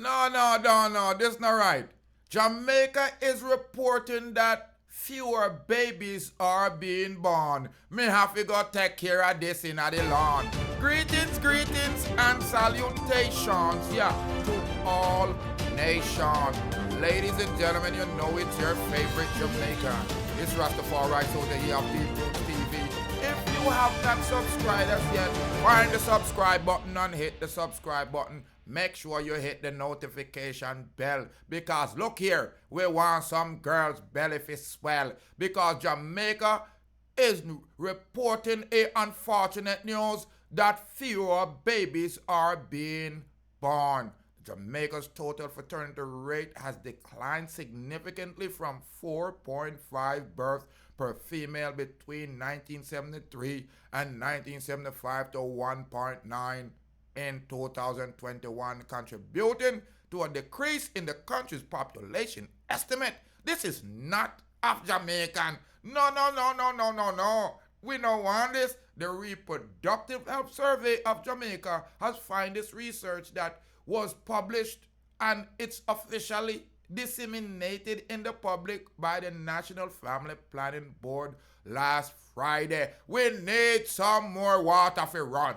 No. This not right. Jamaica is reporting that fewer babies are being born. Me have to go take care of this in the lawn. Greetings, and salutations, yeah, to all nations. Ladies and gentlemen, you know it's your favorite Jamaican. It's Rastafari Soldier here on People TV. If you have not subscribed as yet, find the subscribe button and hit the subscribe button. Make sure you hit the notification bell, because look here, we want some girls' belly to swell, because Jamaica is reporting a unfortunate news that fewer babies are being born. Jamaica's total fertility rate has declined significantly from 4.5 births per female between 1973 and 1975 to 1.9 in 2021, contributing to a decrease in the country's population estimate. This is not of Jamaican. No. We don't want this. The Reproductive Health Survey of Jamaica has found this research that was published, and it's officially disseminated in the public by the National Family Planning Board last Friday. We need some more water for run.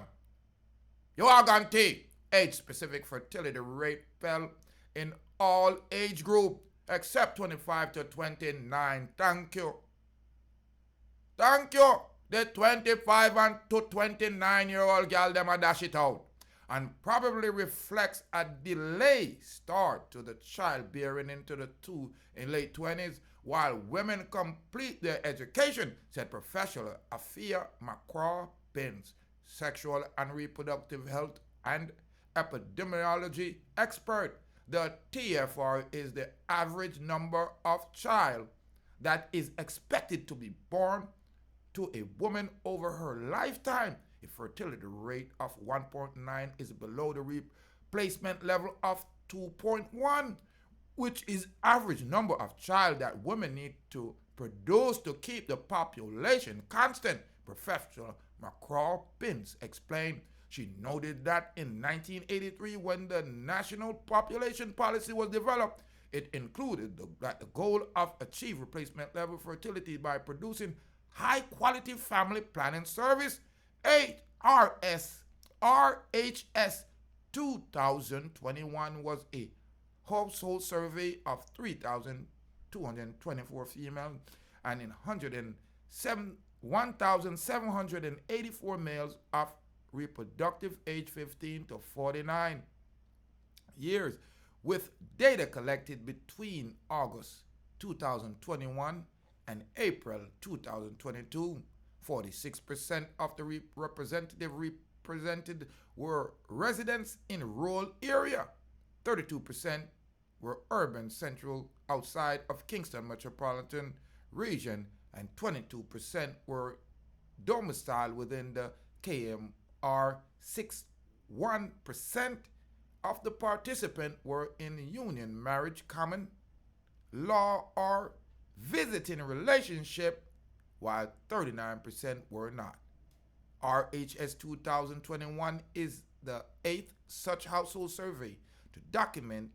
You are going to age-specific fertility rate fell in all age group except 25 to 29. Thank you. The 25 and to 29-year-old girl, them a dash it out, and probably reflects a delay start to the childbearing into the in late 20s, while women complete their education, said Professor Afia McCraw-Pins, sexual and reproductive health and epidemiology expert. The TFR is the average number of child that is expected to be born to a woman over her lifetime. A fertility rate of 1.9 is below the replacement level of 2.1, which is average number of child that women need to produce to keep the population constant, Professor McCraw-Pins explained. She noted that in 1983, when the National Population Policy was developed, it included the goal of achieve replacement level fertility by producing high-quality family planning service. RHS 2021 was a household survey of 3,224 females and in 1,784 males of reproductive age 15 to 49 years, with data collected between August 2021 and April 2022. 46% of the represented were residents in rural area. 32% were urban central outside of Kingston metropolitan region, and 22% were domiciled within the KMR. 61% of the participants were in union, marriage, common law, or visiting relationship, while 39% were not. RHS 2021 is the 8th such household survey to document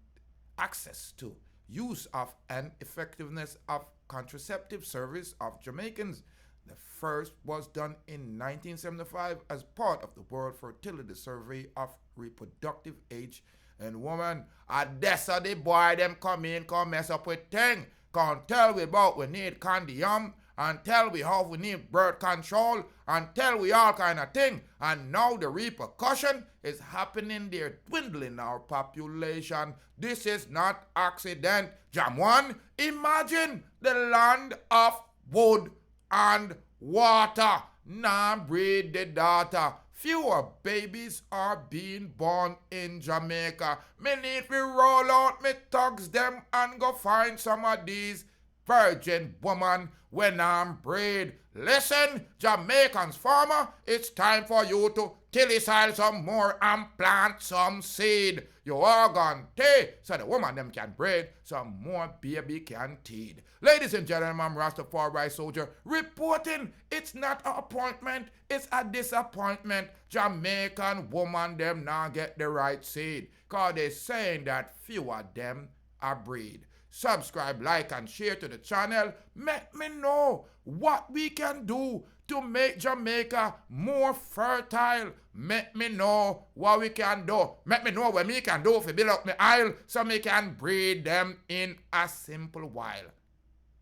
access to, use of, and effectiveness of contraceptive service of Jamaicans. The first was done in 1975 as part of the World Fertility Survey of Reproductive Age and Women. And that's how the boy them come mess up with thing. Can't tell we about we need condom, and tell we how we need birth control, and tell we all kind of thing. And now the repercussion is happening. They're dwindling our population. This is not accident. Jamwan, imagine the land of wood and water. Now breed the daughter. Fewer babies are being born in Jamaica. Me need to roll out me thugs them and go find some of these virgin woman when I'm breed. Listen, Jamaicans farmer, it's time for you to till his soil some more and plant some seed. You are gone tea, so the woman them can breed, some more baby can teed. Ladies and gentlemen, I'm Rastafari Soldier reporting it's not an appointment, it's a disappointment. Jamaican woman them now get the right seed, cause they saying that few of them are breed. Subscribe, like, and share to the channel. Make me know what we can do to make Jamaica more fertile. Make me know what we can do. Make me know what me can do to build up my isle so me can breed them in a simple while.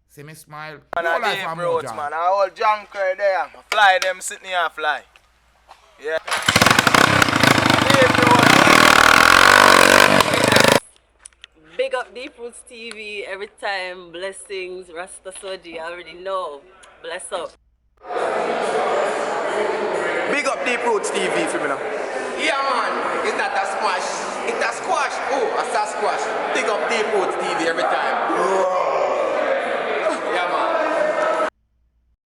See me smile? Man, No I life did and bro, more man. I hold junker there. Fly them sitting here and fly. Yeah. Big up Deep Roots TV every time. Blessings, Rasta Soldier, you already know. Bless up. Big up Deep Roots TV for me now. Yeah, man, it's not a squash. It's a squash. Oh, a squash. Big up Deep Roots TV every time.